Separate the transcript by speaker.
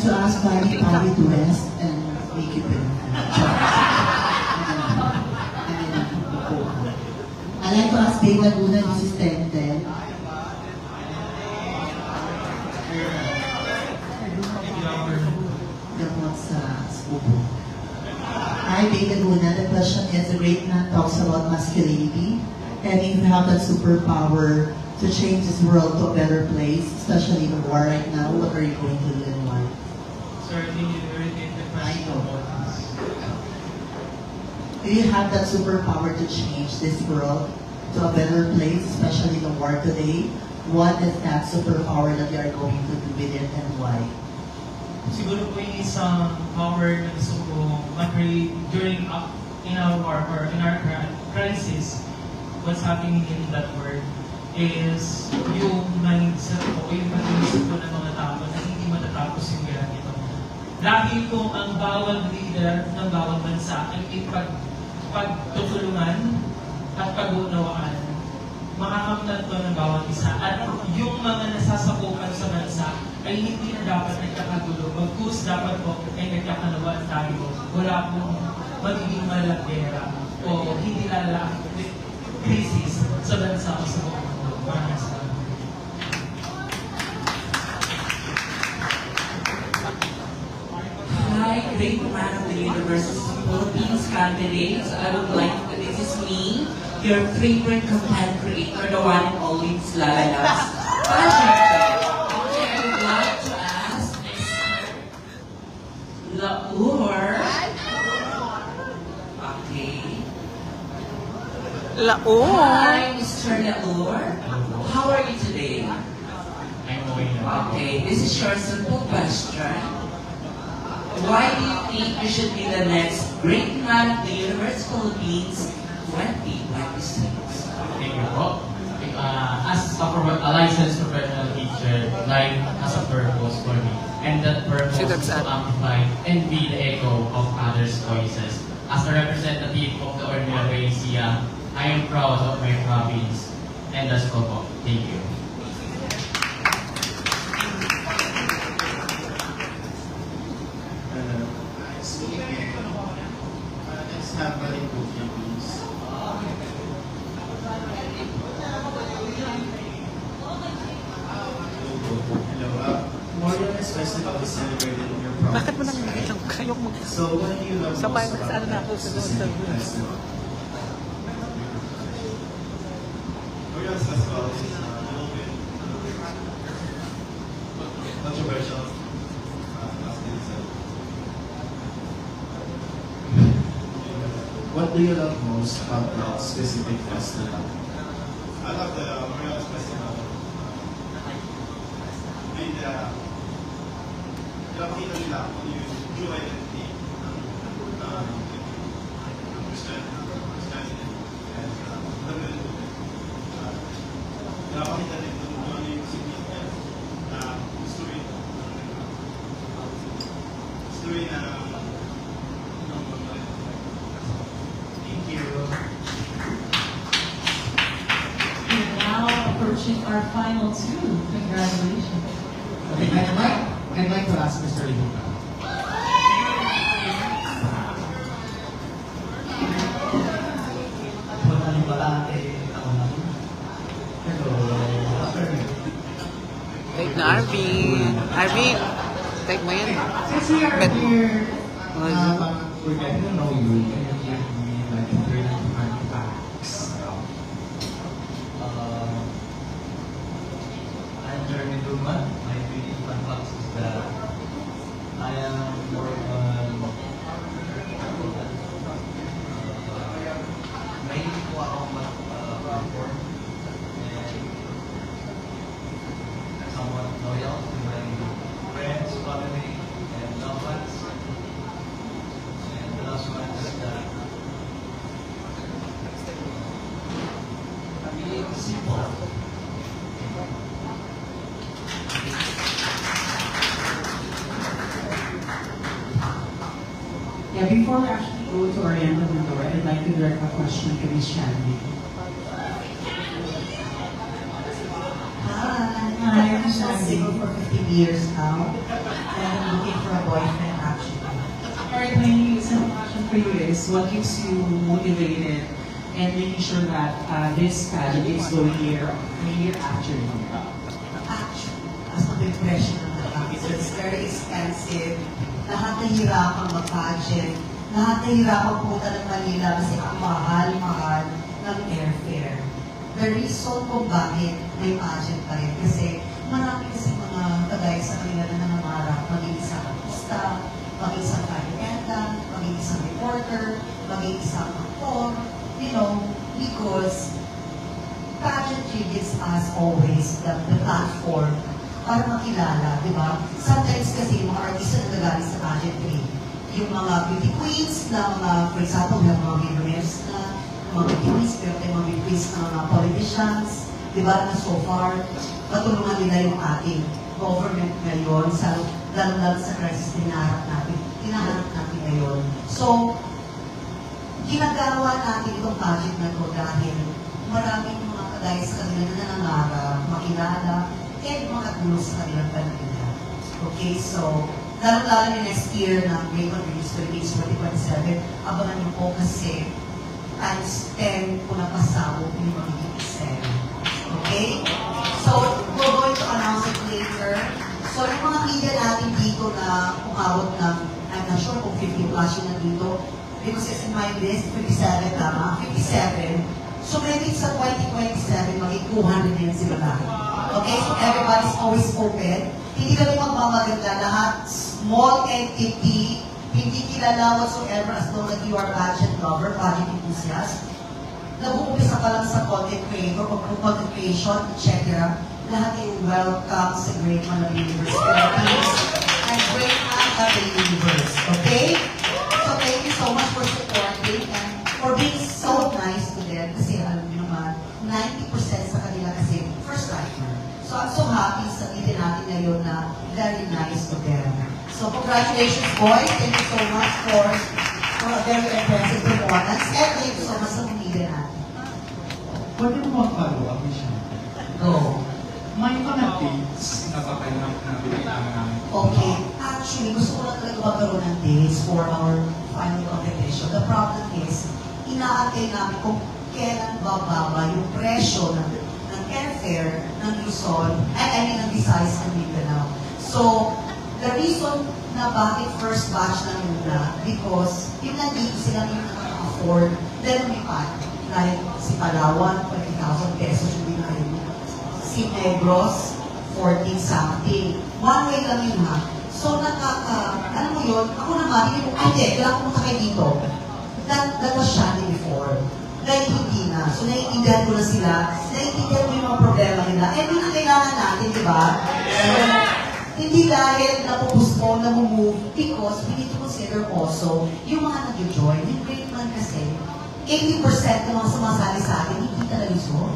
Speaker 1: like to ask Manny Pali to rest and make it better. I'd like to ask Dave Laguna, this is 10-10. Hi, Dave Laguna. The question is, a great man talks about masculinity, and if you have that superpower to change this world to a better place, especially the war right now, what are you going to do and why?
Speaker 2: Sir, can you repeat the question?
Speaker 1: Do you have that superpower to change this world to a better place, especially the war today? What is that superpower that you are going to do with it and why?
Speaker 2: Siguro po yung isang power na gusto ko mag-create during in our war or in our crisis, what's happening in that world is yung mindset ko o yung pag-iisip ko ng mga tao na hindi matatapos yung gera nito. Dahil kung ang bawat leader ng bawat bansa ay pagtutulungan at pag-unawaan, makakamtan to ng bawat isa. At yung mga nasasakupan sa bansa ay hindi na dapat nagkakagulo. Bagkus dapat po ay nagkakalawaan tayo. Wala pong magiging malalang o hindi lalalang crisis sa bansa o sa buong mundo. Maraming salamat.
Speaker 3: Hi, great man of the universe, Philippines candidates. I would like to, this is me, your favorite content creator, the one and only Slalalabs. I would like to ask Laur. Okay.
Speaker 4: Laur.
Speaker 3: Hi, Mr. Laur. How are you today?
Speaker 2: I'm going now.
Speaker 3: Okay, this is your simple question. Why do you think you should be the next great man of the universe, Philippines 2026?
Speaker 2: Thank you po. As a licensed professional teacher, life has a purpose for me. And that purpose is to amplify and be the echo of others' voices. As a representative of the Ordinary Asia, I am proud of my province. And that's all po. Thank you.
Speaker 5: Let's have a improvement, please. Hello. Memorial Festival is celebrated in your province.
Speaker 4: Bakit mo nang kayo mag...
Speaker 5: So, what do you love most
Speaker 4: Sabay,
Speaker 5: about
Speaker 4: ano na ako sa doon sa
Speaker 5: festival? Memorial Festival is a little bit controversial. As they said. What do you love most about that specific festival? I love the Memorial Festival. And nakita nila kung yung true identity ng Christianity and nakakita rin kung ano yung significant story na thank you.
Speaker 6: We're now approaching our final two. Congratulations.
Speaker 7: Okay, I'd like to ask Mr. Lihuka.
Speaker 4: Take na, Arvin. Arvin, take mo yan.
Speaker 7: Since we are
Speaker 4: But-
Speaker 7: here,
Speaker 4: What is it?
Speaker 7: we're getting to know you. Can you give me like 3 to 5 facts?
Speaker 8: I'm Jeremy Duman. My belief and facts is that I am more on may po ako mag-perform and somewhat loyal to my friends, family, and loved ones. And the last one is that being simple.
Speaker 6: Yeah, before we actually go to Oriental Mentor, I'd like to direct a question to Ms. Shandy.
Speaker 1: Hi.
Speaker 6: Hi, Ms. Shandy.
Speaker 1: single for 15 years now. And I'm looking for a boyfriend actually.
Speaker 6: Alright, my simple question for you is, what keeps you motivated and making sure that this pageant is going year after year?
Speaker 1: Actually, as ang depression ng lahat, so it's very expensive. Lahat nahihirapan mag-pageant. Lahat nahihirapan pumunta ng Manila kasi ang mahal-mahal ng airfare. The reason kung bakit may pageant pa rin kasi marami kasi mga kagaya sa kanila na nangangarap maging isang artista, maging isang attendant, maging isang reporter, maging isang actor, you know, because pageantry gives us always the platform para makilala, di ba? Sometimes kasi mga artista na nagaling sa pageantry, yung mga beauty queens na mga, for example, we have mga millionaires na, mga beauty queens, pero tayo mga beauty queens na mga politicians, di ba, na so far, matulungan nila yung ating government ngayon, lalo sa crisis na hinaharap natin ngayon. So, ginagawa natin itong pageant na ito dahil maraming mga kagaya sa kanila na nangangarap, makilala, and makatulong sa kanilang pamilya. Okay, so, lalo-lalo yung next year ng Great One Release 2027, abangan niyo po kasi times 10 kung napasabog yung magiging excel. Okay? So, we're going to announce it later. So, yung mga media natin dito na umabot ng, I'm not sure kung 50 plus yun na dito, because it's in my list, 57 tama, 57. So maybe sa 2027, maging 200 din sila lahat. Okay, so everybody's always open. Hindi kami magmamaganda lahat, small entity, hindi kilala whatsoever as long as you are pageant lover, pageant enthusiast. Nag-uumpisa pa lang sa content creator o content creation, etc. Lahat ay welcome sa Great Manila Universe Philippines and Great Manila Universe. Okay? So thank you so much for supporting and for being so nice to them kasi alam niyo naman, 90% sa kanila kasi first timer. So I'm so happy sa meeting natin ngayon na very nice to them. So congratulations boys, thank you so much for a very impressive performance and thank you so much sa meeting natin.
Speaker 7: Pwede mo mag-follow up siya?
Speaker 1: Go.
Speaker 7: May mga dates na papayang na bibigyan namin.
Speaker 1: Okay, actually gusto ko lang talaga magkaroon ng dates for our final competition. The problem is, inaantay namin kung kailan bababa yung presyo ng airfare ng Luzon, ng Visayas and Mindanao. So, the reason na bakit first batch na muna, because yung nandito sila yung nakaka-afford, then lumipat. Like si Palawan, 20,000 pesos yung binahin mo. Si Negros, 14 something. One way lang yun ha. So, alam mo yun, ako naman, hindi mo, hindi, kailangan pumunta kayo dito. That was Shandy before. Dahil hindi na. So, naiintindihan ko na sila. Naiintindihan ko yung mga problema nila. Eh, yun ang kailangan natin, di ba? So, hindi dahil napupustpone, namumove, because we need to consider also yung mga nag-join. Yung great man kasi, 80% ng mga sumasali sa atin, hindi talaga yun.